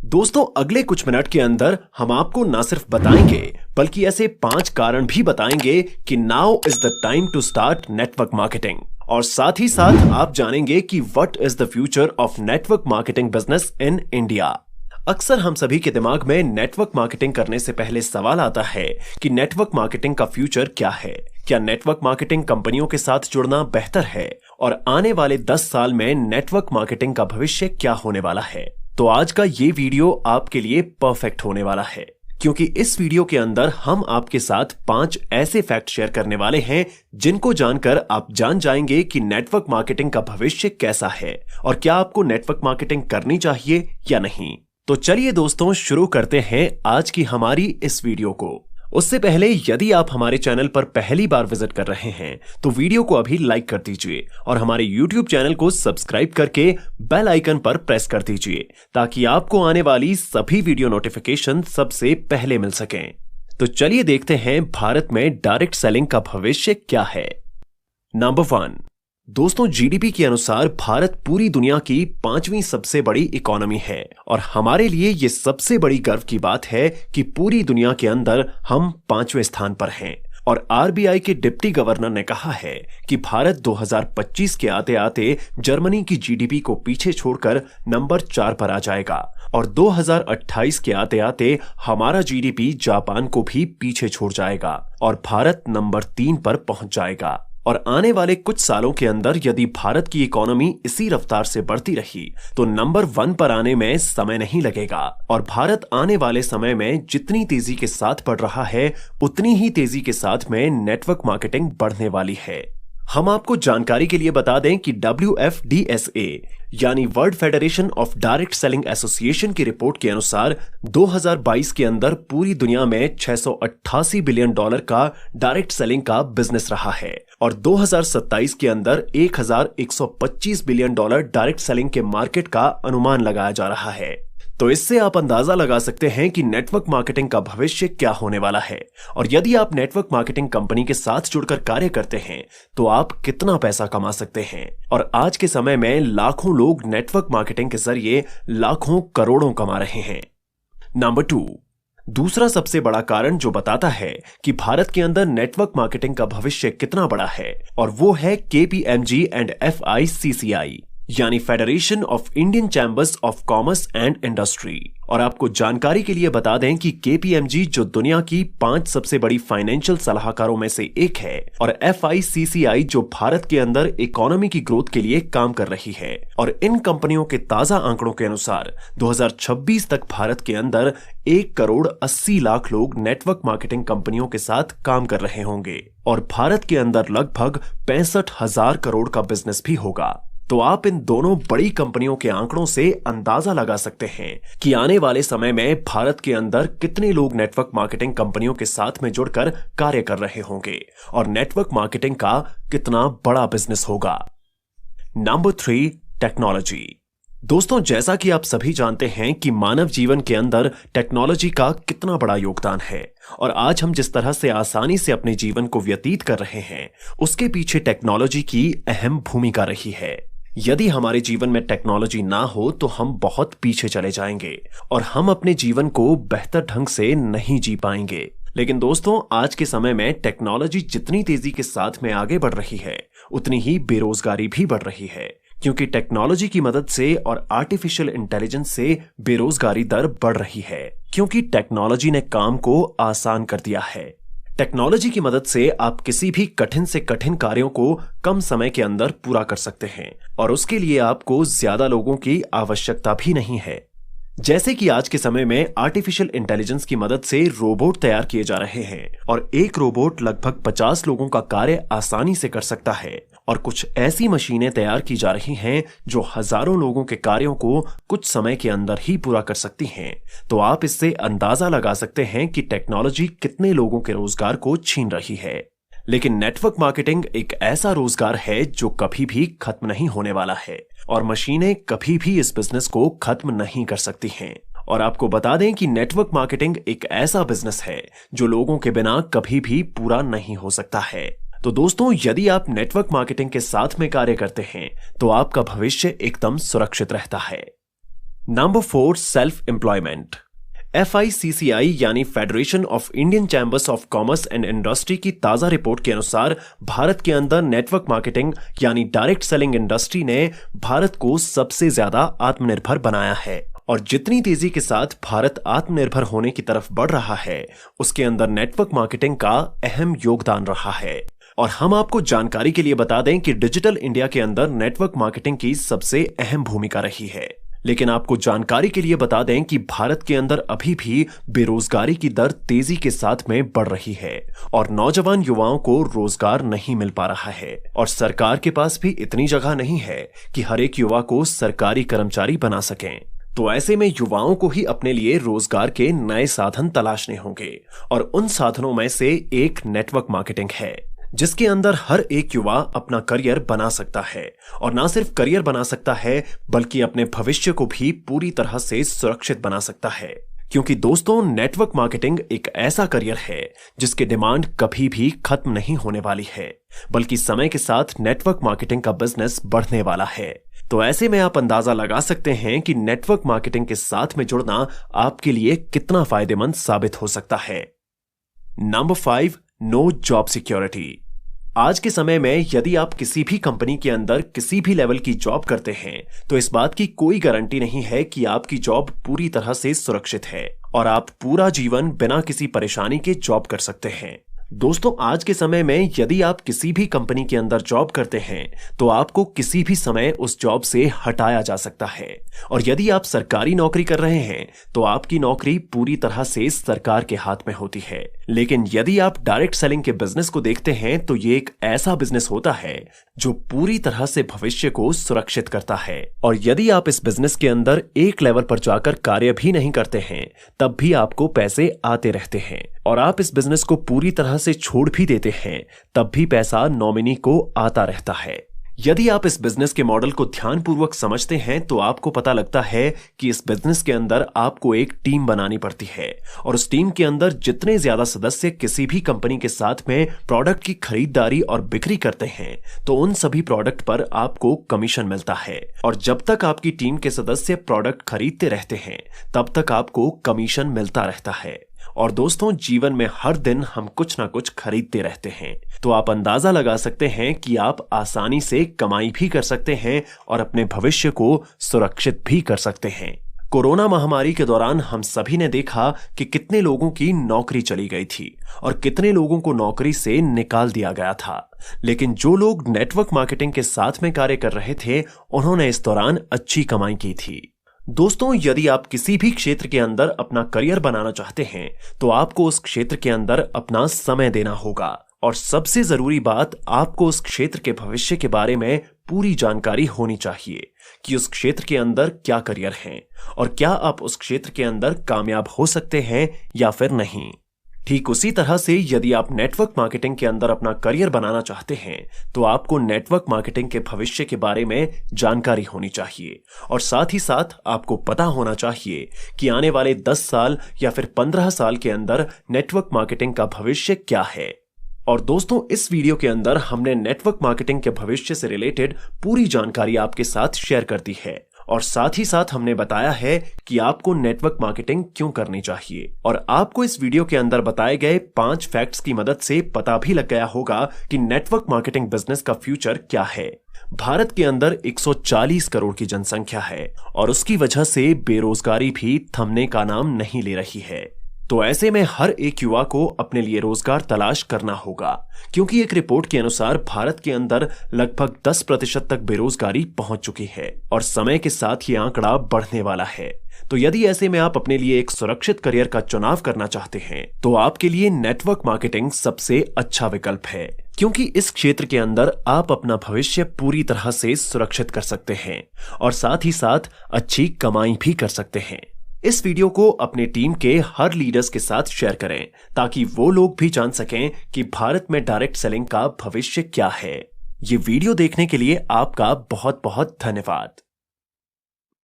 दोस्तों अगले कुछ मिनट के अंदर हम आपको ना सिर्फ बताएंगे बल्कि ऐसे 5 कारण भी बताएंगे कि now is the time to start network marketing. और साथ ही साथ आप जानेंगे कि what is the future of network marketing business in India. अक्सर हम सभी के दिमाग में नेटवर्क मार्केटिंग करने से पहले सवाल आता है कि नेटवर्क मार्केटिंग का फ्यूचर क्या है। क्या नेटवर्क मार्केटिंग कंपनियों के साथ जुड़ना बेहतर है और आने वाले 10 साल में नेटवर्क मार्केटिंग का भविष्य क्या होने वाला है। तो आज का ये वीडियो आपके लिए परफेक्ट होने वाला है, क्योंकि इस वीडियो के अंदर हम आपके साथ 5 ऐसे फैक्ट शेयर करने वाले हैं जिनको जानकर आप जान जाएंगे कि नेटवर्क मार्केटिंग का भविष्य कैसा है और क्या आपको नेटवर्क मार्केटिंग करनी चाहिए या नहीं। तो चलिए दोस्तों शुरू करते हैं आज की हमारी इस वीडियो को। उससे पहले यदि आप हमारे चैनल पर पहली बार विजिट कर रहे हैं तो वीडियो को अभी लाइक कर दीजिए और हमारे YouTube चैनल को सब्सक्राइब करके बेल आइकन पर प्रेस कर दीजिए ताकि आपको आने वाली सभी वीडियो नोटिफिकेशन सबसे पहले मिल सकें। तो चलिए देखते हैं भारत में डायरेक्ट सेलिंग का भविष्य क्या है। नंबर 1, दोस्तों जीडीपी के अनुसार भारत पूरी दुनिया की 5वीं सबसे बड़ी इकोनॉमी है और हमारे लिए ये सबसे बड़ी गर्व की बात है कि पूरी दुनिया के अंदर हम 5वें स्थान पर हैं। और आरबीआई के डिप्टी गवर्नर ने कहा है कि भारत 2025 के आते आते जर्मनी की जीडीपी को पीछे छोड़कर नंबर 4 पर आ जाएगा और 2028 के आते आते हमारा जीडीपी जापान को भी पीछे छोड़ जाएगा और भारत नंबर 3 पर पहुंच जाएगा। और आने वाले कुछ सालों के अंदर यदि भारत की इकोनॉमी इसी रफ्तार से बढ़ती रही तो नंबर 1 पर आने में समय नहीं लगेगा और भारत आने वाले समय में जितनी तेजी के साथ बढ़ रहा है उतनी ही तेजी के साथ में नेटवर्क मार्केटिंग बढ़ने वाली है। हम आपको जानकारी के लिए बता दें कि WFDSA यानी world federation of direct selling association की रिपोर्ट के अनुसार 2022 के अंदर पूरी दुनिया में $688 बिलियन का डायरेक्ट सेलिंग का बिजनेस रहा है और 2027 के अंदर $1125 बिलियन डायरेक्ट सेलिंग के मार्केट का अनुमान लगाया जा रहा है। तो इससे आप अंदाजा लगा सकते हैं कि नेटवर्क मार्केटिंग का भविष्य क्या होने वाला है और यदि आप नेटवर्क मार्केटिंग कंपनी के साथ जुड़कर कार्य करते हैं तो आप कितना पैसा कमा सकते हैं। और आज के समय में लाखों लोग नेटवर्क मार्केटिंग के जरिए लाखों करोड़ों कमा रहे हैं। नंबर 2, दूसरा सबसे बड़ा कारण जो बताता है कि भारत के अंदर नेटवर्क मार्केटिंग का भविष्य कितना बड़ा है और वो है KPMG एंड FICCI यानी federation of Indian chambers of commerce and industry. और आपको जानकारी के लिए बता दें कि KPMG जो दुनिया की 5 सबसे बड़ी फाइनेंशियल सलाहकारों में से एक है और FICCI जो भारत के अंदर इकोनॉमी की ग्रोथ के लिए काम कर रही है। और इन कंपनियों के ताजा आंकड़ों के अनुसार 2026 तक भारत के अंदर 1,80,00,000 लोग नेटवर्क मार्केटिंग कंपनियों के साथ काम कर रहे होंगे और भारत के अंदर लगभग 65,000 करोड़ का बिजनेस भी होगा। तो आप इन दोनों बड़ी कंपनियों के आंकड़ों से अंदाजा लगा सकते हैं कि आने वाले समय में भारत के अंदर कितने लोग नेटवर्क मार्केटिंग कंपनियों के साथ में जुड़कर कार्य कर रहे होंगे और नेटवर्क मार्केटिंग का कितना बड़ा बिजनेस होगा। Number 3, technology. दोस्तों जैसा कि आप सभी जानते हैं कि मानव जीवन के अंदर टेक्नोलॉजी का कितना बड़ा योगदान है और आज हम जिस तरह से आसानी से अपने जीवन को व्यतीत कर रहे हैं उसके पीछे टेक्नोलॉजी की अहम भूमिका रही है। यदि हमारे जीवन में टेक्नोलॉजी ना हो तो हम बहुत पीछे चले जाएंगे और हम अपने जीवन को बेहतर ढंग से नहीं जी पाएंगे। लेकिन दोस्तों आज के समय में टेक्नोलॉजी जितनी तेजी के साथ में आगे बढ़ रही है उतनी ही बेरोजगारी भी बढ़ रही है, क्योंकि टेक्नोलॉजी की मदद से और आर्टिफिशियल इंटेलिजेंस से बेरोजगारी दर बढ़ रही है, क्योंकि टेक्नोलॉजी ने काम को आसान कर दिया है। टेक्नोलॉजी की मदद से आप किसी भी कठिन से कठिन कार्यों को कम समय के अंदर पूरा कर सकते हैं और उसके लिए आपको ज्यादा लोगों की आवश्यकता भी नहीं है। जैसे कि आज के समय में आर्टिफिशियल इंटेलिजेंस की मदद से रोबोट तैयार किए जा रहे हैं और एक रोबोट लगभग 50 लोगों का कार्य आसानी से कर सकता है और कुछ ऐसी मशीनें तैयार की जा रही हैं जो हजारों लोगों के कार्यों को कुछ समय के अंदर ही पूरा कर सकती हैं। तो आप इससे अंदाजा लगा सकते हैं कि टेक्नोलॉजी कितने लोगों के रोजगार को छीन रही है। लेकिन नेटवर्क मार्केटिंग एक ऐसा रोजगार है जो कभी भी खत्म नहीं होने वाला है और मशीनें कभी भी इस बिजनेस को खत्म नहीं कर सकती हैं। और आपको बता दें कि नेटवर्क मार्केटिंग एक ऐसा बिजनेस है जो लोगों के बिना कभी भी पूरा नहीं हो सकता है। तो दोस्तों यदि आप नेटवर्क मार्केटिंग के साथ में कार्य करते हैं तो आपका भविष्य एकदम सुरक्षित रहता है। Number 4, self employment. FICCI यानी federation of Indian chambers of commerce and industry की ताजा रिपोर्ट के अनुसार भारत के अंदर नेटवर्क मार्केटिंग यानी डायरेक्ट सेलिंग इंडस्ट्री ने भारत को सबसे ज्यादा आत्मनिर्भर बनाया है। और जितनी तेजी के साथ भारत आत्मनिर्भर होने की तरफ बढ़ रहा है, उसके अंदर नेटवर्क मार्केटिंग का अहम योगदान रहा है। और हम आपको जानकारी के लिए बता दें कि डिजिटल इंडिया के अंदर नेटवर्क मार्केटिंग की सबसे अहम भूमिका रही है। लेकिन आपको जानकारी के लिए बता दें कि भारत के अंदर अभी भी बेरोजगारी की दर तेजी के साथ में बढ़ रही है और नौजवान युवाओं को रोजगार नहीं मिल पा रहा है। और सरकार के पास भी इतनी जगह नहीं है कि हर एक युवा को सरकारी कर्मचारी बना सकें। तो ऐसे में युवाओं को ही अपने लिए रोजगार के नए साधन तलाशने होंगे और उन साधनों में से एक नेटवर्क मार्केटिंग है, जिसके अंदर हर एक युवा अपना करियर बना सकता है। और ना सिर्फ करियर बना सकता है, बल्कि अपने भविष्य को भी पूरी तरह से सुरक्षित बना सकता है। क्योंकि दोस्तों, नेटवर्क मार्केटिंग एक ऐसा करियर है जिसकी डिमांड कभी भी खत्म नहीं होने वाली है, बल्कि समय के साथ नेटवर्क मार्केटिंग का बिजनेस बढ़ने वाला है। तो ऐसे में आप अंदाजा लगा सकते हैं कि नेटवर्क मार्केटिंग के साथ में जुड़ना आपके लिए कितना फायदेमंद साबित हो सकता है। Number 5, no job security. आज के समय में यदि आप किसी भी कंपनी के अंदर किसी भी लेवल की जॉब करते हैं, तो इस बात की कोई गारंटी नहीं है कि आपकी जॉब पूरी तरह से सुरक्षित है और आप पूरा जीवन बिना किसी परेशानी के जॉब कर सकते हैं। दोस्तों, आज के समय में यदि आप किसी भी कंपनी के अंदर जॉब करते हैं, तो आपको किसी भी समय उस जॉब से हटाया जा सकता है। और यदि आप सरकारी नौकरी कर रहे हैं, तो आपकी नौकरी पूरी तरह से सरकार के हाथ में होती है। लेकिन यदि आप डायरेक्ट सेलिंग के बिजनेस को देखते हैं, तो ये एक ऐसा बिजनेस होता है जो पूरी तरह से भविष्य को सुरक्षित करता है। और यदि आप इस बिजनेस के अंदर एक लेवल पर जाकर कार्य भी नहीं करते हैं, तब भी आपको पैसे आते रहते हैं। और आप इस बिजनेस को पूरी तरह से छोड़ भी देते हैं, तब भी पैसा नॉमिनी को आता रहता है। यदि आप इस बिजनेस के मॉडल को ध्यानपूर्वक समझते हैं, तो आपको पता लगता है कि इस बिजनेस के अंदर आपको एक टीम बनानी पड़ती है और उस टीम के अंदर जितने ज्यादा सदस्य किसी भी कंपनी के साथ में प्रोडक्ट की खरीदारी और बिक्री करते हैं, तो उन सभी प्रोडक्ट पर आपको कमीशन मिलता है। और जब तक आपकी टीम के सदस्य प्रोडक्ट खरीदते रहते हैं, तब तक आपको कमीशन मिलता रहता है। और दोस्तों, जीवन में हर दिन हम कुछ ना कुछ खरीदते रहते हैं, तो आप अंदाजा लगा सकते हैं कि आप आसानी से कमाई भी कर सकते हैं और अपने भविष्य को सुरक्षित भी कर सकते हैं। कोरोना महामारी के दौरान हम सभी ने देखा कि कितने लोगों की नौकरी चली गई थी और कितने लोगों को नौकरी से निकाल दिया गया था। लेकिन जो लोग नेटवर्क मार्केटिंग के साथ में कार्य कर रहे थे, उन्होंने इस दौरान अच्छी कमाई की थी। दोस्तों, यदि आप किसी भी क्षेत्र के अंदर अपना करियर बनाना चाहते हैं, तो आपको उस क्षेत्र के अंदर अपना समय देना होगा। और सबसे जरूरी बात, आपको उस क्षेत्र के भविष्य के बारे में पूरी जानकारी होनी चाहिए कि उस क्षेत्र के अंदर क्या करियर है और क्या आप उस क्षेत्र के अंदर कामयाब हो सकते हैं या फिर नहीं। ठीक उसी तरह से यदि आप नेटवर्क मार्केटिंग के अंदर अपना करियर बनाना चाहते हैं, तो आपको नेटवर्क मार्केटिंग के भविष्य के बारे में जानकारी होनी चाहिए और साथ ही साथ आपको पता होना चाहिए कि आने वाले 10 साल या फिर 15 साल के अंदर नेटवर्क मार्केटिंग का भविष्य क्या है। और दोस्तों, इस वीडियो के अंदर हमने नेटवर्क मार्केटिंग के भविष्य से रिलेटेड पूरी जानकारी आपके साथ शेयर कर दी है और साथ ही साथ हमने बताया है कि आपको नेटवर्क मार्केटिंग क्यों करनी चाहिए। और आपको इस वीडियो के अंदर बताए गए 5 फैक्ट्स की मदद से पता भी लग गया होगा कि नेटवर्क मार्केटिंग बिजनेस का फ्यूचर क्या है। भारत के अंदर 140 करोड़ की जनसंख्या है और उसकी वजह से बेरोजगारी भी थमने का नाम नहीं ले रही है। तो ऐसे में हर एक युवा को अपने लिए रोजगार तलाश करना होगा, क्योंकि एक रिपोर्ट के अनुसार भारत के अंदर लगभग 10% तक बेरोजगारी पहुंच चुकी है और समय के साथ ये आंकड़ा बढ़ने वाला है। तो यदि ऐसे में आप अपने लिए एक सुरक्षित करियर का चुनाव करना चाहते हैं, तो आपके लिए नेटवर्क मार्केटिंग सबसे अच्छा विकल्प है, क्योंकि इस क्षेत्र के अंदर आप अपना भविष्य पूरी तरह से सुरक्षित कर सकते हैं और साथ ही साथ अच्छी कमाई भी कर सकते हैं। इस वीडियो को अपने टीम के हर लीडर्स के साथ शेयर करें, ताकि वो लोग भी जान सकें कि भारत में डायरेक्ट सेलिंग का भविष्य क्या है। ये वीडियो देखने के लिए आपका बहुत बहुत धन्यवाद।